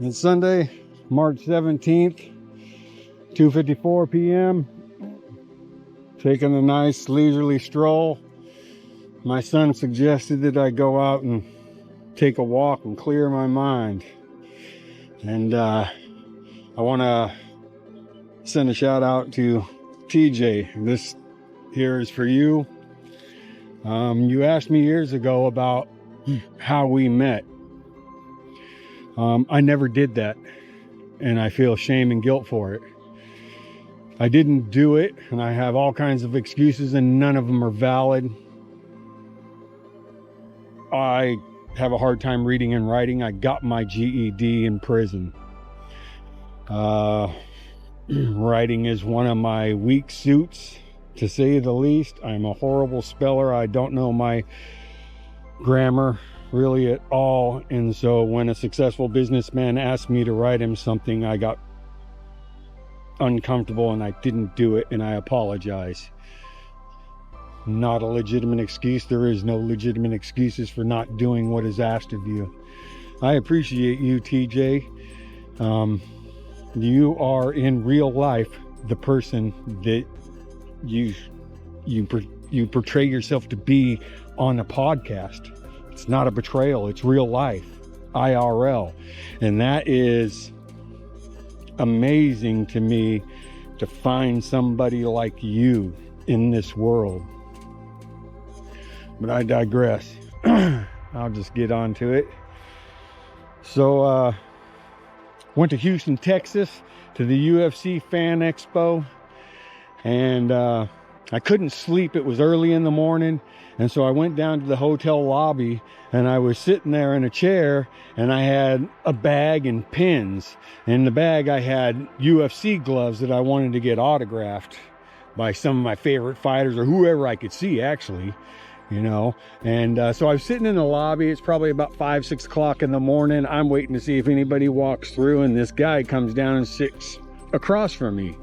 It's Sunday, March 17th, 2:54 p.m. Taking a nice leisurely stroll. My son suggested that I go out and take a walk and clear my mind. And I want to send a shout out to TJ. This here is for you. You asked me years ago about how we met. I never did that, and I feel shame and guilt for it. I didn't do it, and I have all kinds of excuses, and none of them are valid. I have a hard time reading and writing. I got my GED in prison. Writing is one of my weak suits, to say the least. I'm a horrible speller. I don't know my grammar really at all, and so when a successful businessman asked me to write him something, I got uncomfortable and I didn't do it, and I apologize. Not a legitimate excuse. There is no legitimate excuses for not doing what is asked of you. I appreciate you, TJ. You are in real life the person that you portray yourself to be on a podcast. It's not a betrayal. It's real life, IRL. And that is amazing to me, to find somebody like you in this world. But I digress. I'll just get on to it. So, went to Houston, Texas to the UFC Fan Expo, and I couldn't sleep. It was early in the morning, and so I went down to the hotel lobby, and I was sitting there in a chair, and I had a bag and pins. In the bag I had UFC gloves that I wanted to get autographed by some of my favorite fighters, or whoever I could see, actually, you know. And so I was sitting in the lobby. It's probably about 5-6 o'clock in the morning. I'm waiting to see if anybody walks through, and this guy comes down and sits across from me,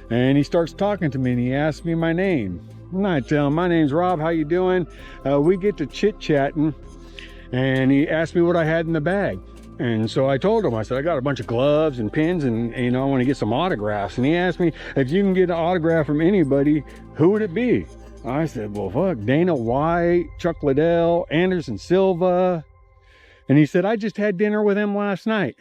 and he starts talking to me, and he asks me my name. And I tell him, my name's Rob, how you doing? We get to chit-chatting, and he asked me what I had in the bag. And so I told him, I said, I got a bunch of gloves and pins, and you know, I want to get some autographs. And he asked me, if you can get an autograph from anybody, who would it be? I said, well, fuck, Dana White, Chuck Liddell, Anderson Silva. And he said, I just had dinner with him last night.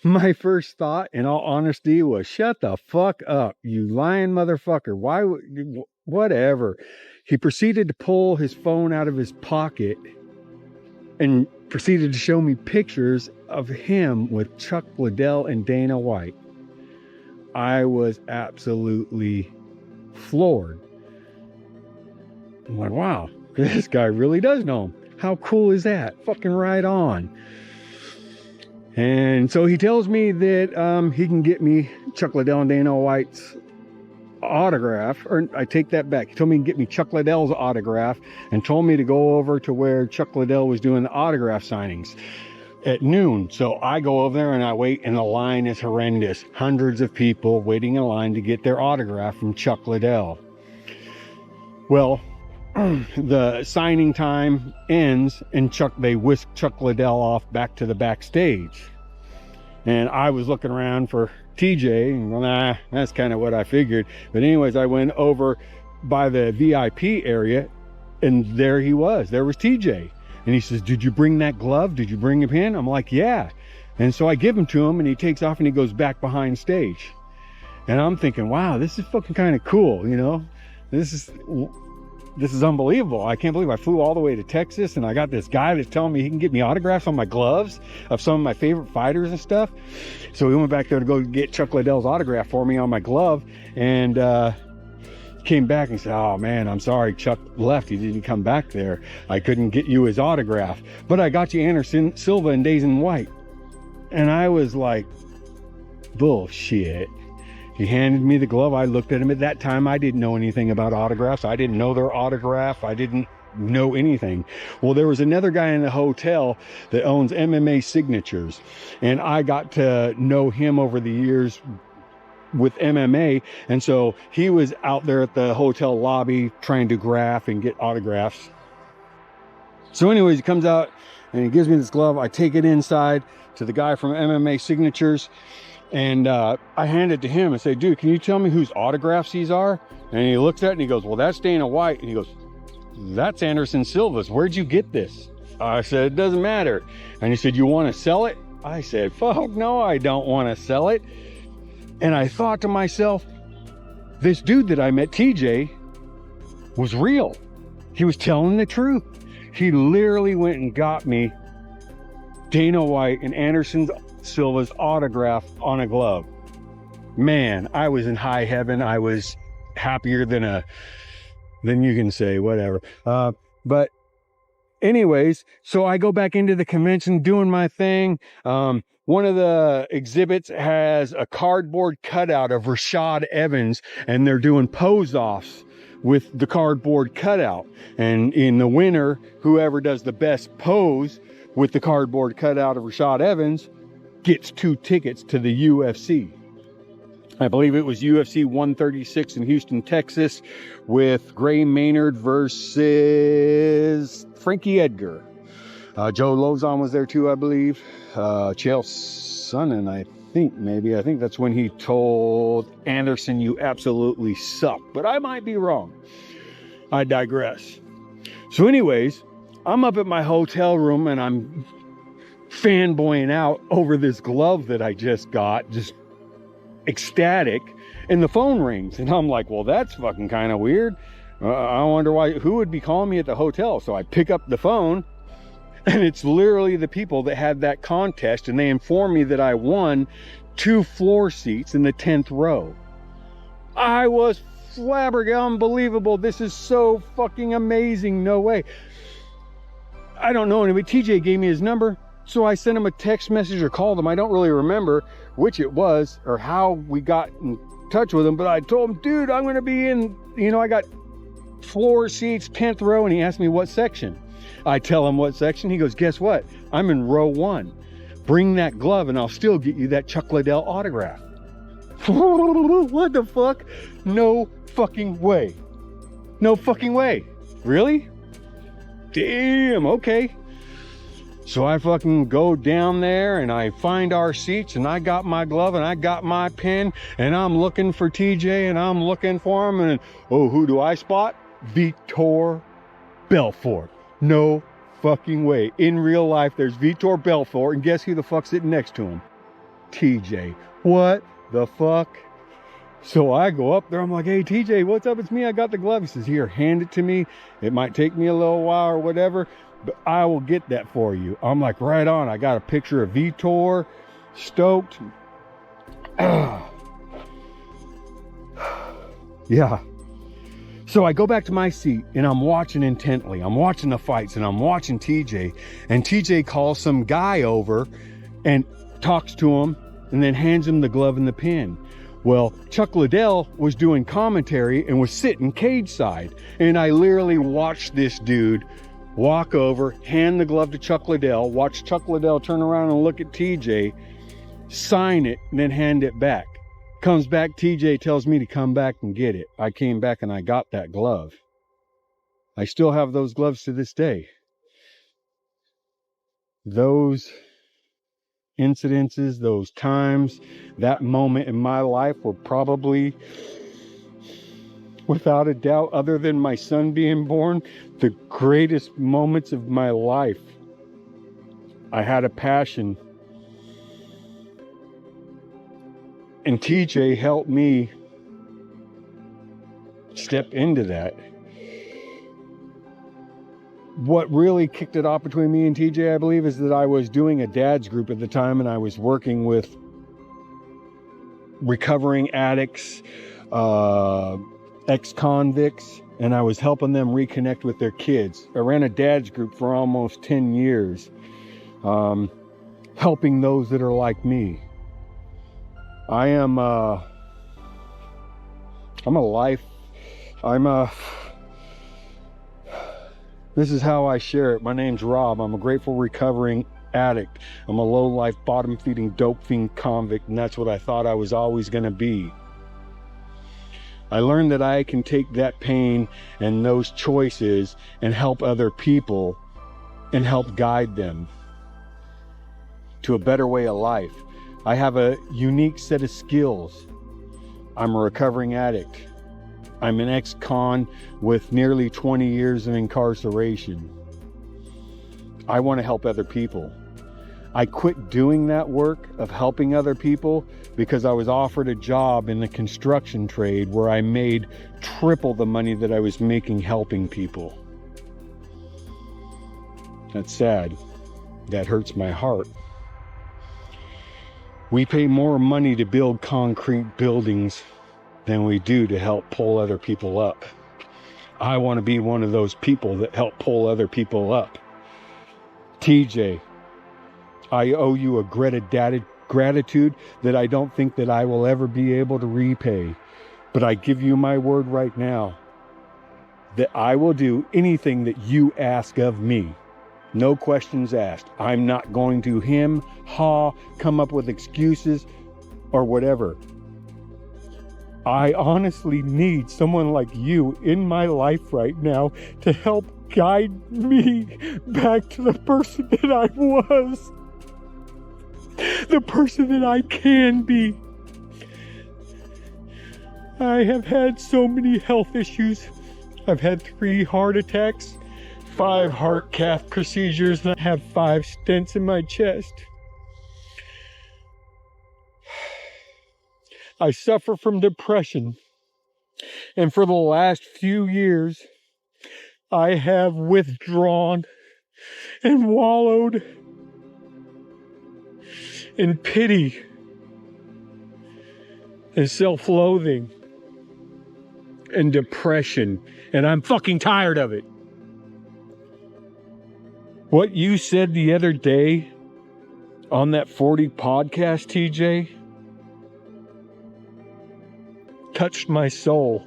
My first thought, in all honesty, was, shut the fuck up, you lying motherfucker. Why would you, whatever. He proceeded to pull his phone out of his pocket and proceeded to show me pictures of him with Chuck Liddell and Dana White. I was absolutely floored. I'm like, wow, this guy really does know him. How cool is that? Fucking right on. And so he tells me that he can get me Chuck Liddell and Dana White's autograph, or I take that back. He told me he can get me Chuck Liddell's autograph, and told me to go over to where Chuck Liddell was doing the autograph signings at noon. So I go over there and I wait, and the line is horrendous. Hundreds of people waiting in line to get their autograph from Chuck Liddell. Well, the signing time ends, and they whisk Chuck Liddell off back to the backstage. And I was looking around for TJ, and well, nah, that's kind of what I figured. But anyways, I went over by the VIP area, and there he was. There was TJ. And he says, did you bring that glove? Did you bring a pin? I'm like, yeah. And so I give him to him, and he takes off and he goes back behind stage. And I'm thinking, wow, this is fucking kind of cool, you know? This is unbelievable. I can't believe I flew all the way to Texas, and I got this guy that's telling me he can get me autographs on my gloves of some of my favorite fighters and stuff. So we went back there to go get Chuck Liddell's autograph for me on my glove, and came back and said, oh man, I'm sorry, Chuck left. He didn't come back there. I couldn't get you his autograph, but I got you Anderson Silva and Dana White. And I was like, bullshit. He handed me the glove. I looked at him. At that time, I didn't know anything about autographs. I didn't know their autograph. I didn't know anything. Well, there was another guy in the hotel that owns MMA Signatures, and I got to know him over the years with MMA. And so he was out there at the hotel lobby trying to graph and get autographs. So anyways, he comes out And he gives me this glove. I take it inside to the guy from MMA Signatures, and I hand it to him and say, dude, can you tell me whose autographs these are? And he looks at it and he goes, well, that's Dana White. And he goes, that's Anderson Silva's. Where'd you get this? I said, it doesn't matter. And he said, you want to sell it? I said, fuck no, I don't want to sell it. And I thought to myself, this dude that I met, TJ, was real. He was telling the truth. He literally went and got me Dana White and Anderson Silva's autograph on a glove. Man, I was in high heaven. I was happier than you can say, whatever. But anyways, so I go back into the convention doing my thing. One of the exhibits has a cardboard cutout of Rashad Evans, and they're doing pose-offs with the cardboard cutout. And in the winner, whoever does the best pose with the cardboard cutout of Rashad Evans gets 2 tickets to the UFC. I believe it was UFC 136 in Houston, Texas, with Gray Maynard versus Frankie Edgar. Joe Lozon was there too, I believe. Chael Sonnen, I think that's when he told Anderson, you absolutely suck. But I might be wrong. I digress. So anyways, I'm up at my hotel room and I'm fanboying out over this glove that I just got, just ecstatic, and the phone rings and I'm like, well, that's fucking kind of weird. I wonder who would be calling me at the hotel. So I pick up the phone, and it's literally the people that had that contest, and they informed me that I won 2 floor seats in the 10th row. I was flabbergasted. Unbelievable. This is so fucking amazing. No way. I don't know anybody. TJ gave me his number, so I sent him a text message or called him. I don't really remember which it was or how we got in touch with him, but I told him, dude, I'm going to be in, I got floor seats, 10th row, and he asked me what section. I tell him what section. He goes, guess what? I'm in row 1. Bring that glove and I'll still get you that Chuck Liddell autograph. What the fuck? No fucking way. No fucking way. Really? Damn, okay. So I fucking go down there and I find our seats, and I got my glove and I got my pen, and I'm looking for TJ and I'm looking for him, and oh, who do I spot? Vitor Belfort. No fucking way. In real life, there's Vitor Belfort, and guess who the fuck's sitting next to him? TJ. What the fuck? So I go up there, I'm like, hey TJ, what's up? It's me, I got the glove. He says, here, hand it to me. It might take me a little while or whatever, but I will get that for you. I'm like, right on. I got a picture of Vitor, stoked. Yeah. So I go back to my seat and I'm watching intently. I'm watching the fights and I'm watching TJ. And TJ calls some guy over and talks to him and then hands him the glove and the pin. Well, Chuck Liddell was doing commentary and was sitting cage side. And I literally watched this dude walk over, hand the glove to Chuck Liddell, watch Chuck Liddell turn around and look at TJ, sign it, and then hand it back. Comes back, TJ tells me to come back and get it. I came back and I got that glove. I still have those gloves to this day. Those incidences, those times, that moment in my life were probably, without a doubt, other than my son being born, the greatest moments of my life. I had a passion, and TJ helped me step into that. What really kicked it off between me and TJ, I believe, is that I was doing a dad's group at the time, and I was working with recovering addicts, ex-convicts, and I was helping them reconnect with their kids. I ran a dad's group for almost 10 years, helping those that are like me. This is how I share it. My name's Rob. I'm a grateful recovering addict. I'm a low-life, bottom-feeding, dope fiend convict, and that's what I thought I was always going to be. I learned that I can take that pain and those choices and help other people and help guide them to a better way of life. I have a unique set of skills. I'm a recovering addict. I'm an ex-con with nearly 20 years of incarceration. I want to help other people. I quit doing that work of helping other people because I was offered a job in the construction trade where I made triple the money that I was making helping people. That's sad. That hurts my heart. We pay more money to build concrete buildings than we do to help pull other people up. I want to be one of those people that help pull other people up. TJ, I owe you a gratitude that I don't think that I will ever be able to repay. But I give you my word right now that I will do anything that you ask of me. No questions asked. I'm not going to come up with excuses or whatever. I honestly need someone like you in my life right now to help guide me back to the person that I was. The person that I can be. I have had so many health issues. I've had 3 heart attacks, 5 heart cath procedures, and I have 5 stents in my chest. I suffer from depression, and for the last few years, I have withdrawn and wallowed in pity and self-loathing and depression, and I'm fucking tired of it. What you said the other day on that 40 podcast, TJ, touched my soul,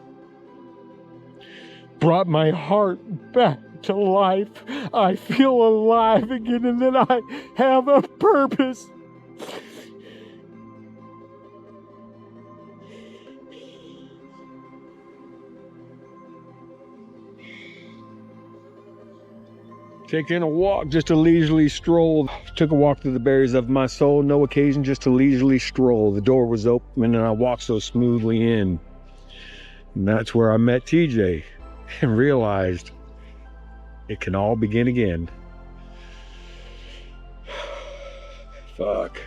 brought my heart back to life. I feel alive again, and that I have a purpose. Taking a walk, just a leisurely stroll. Took a walk through the barriers of my soul. No occasion, just a leisurely stroll. The door was open and I walked so smoothly in. And that's where I met TJ and realized it can all begin again. Fuck.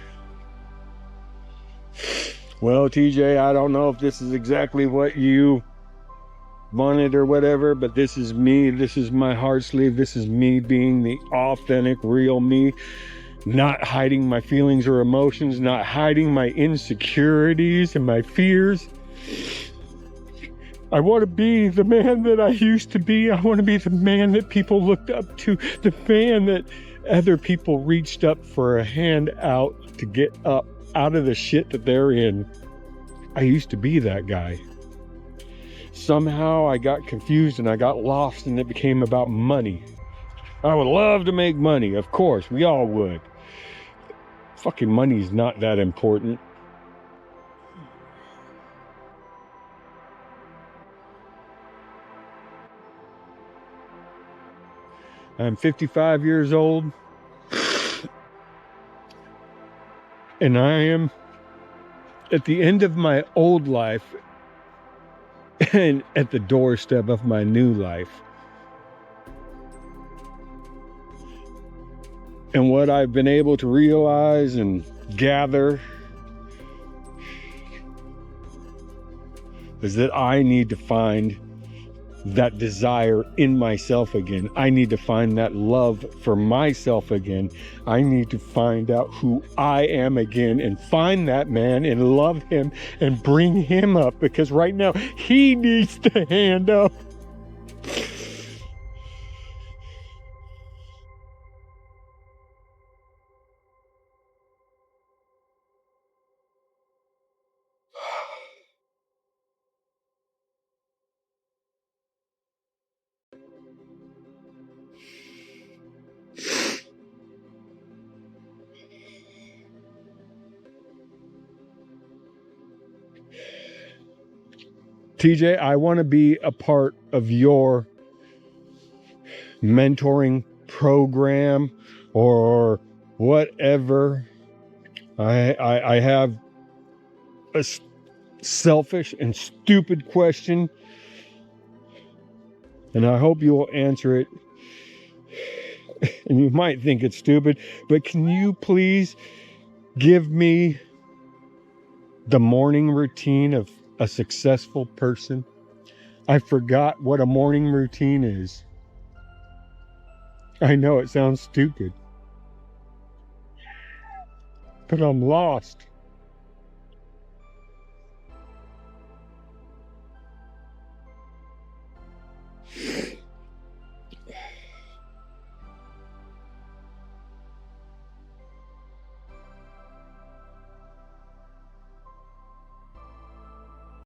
Well, TJ, I don't know if this is exactly what you wanted or whatever, but this is me. This is my heart sleeve. This is me being the authentic, real me, not hiding my feelings or emotions, not hiding my insecurities and my fears. I want to be the man that I used to be. I want to be the man that people looked up to, the man that other people reached up for a hand out to get up out of the shit that they're in. I used to be that guy. Somehow I got confused and I got lost, and it became about money. I would love to make money, of course, we all would. Fucking money's not that important. I'm 55 years old, and I am at the end of my old life and at the doorstep of my new life. And what I've been able to realize and gather is that I need to find that desire in myself again. I need to find that love for myself again. I need to find out who I am again and find that man and love him and bring him up, because right now he needs to hand up. TJ, I want to be a part of your mentoring program or whatever. I have a selfish and stupid question, and I hope you will answer it. And you might think it's stupid, but can you please give me the morning routine of a successful person? I forgot what a morning routine is. I know it sounds stupid, but I'm lost.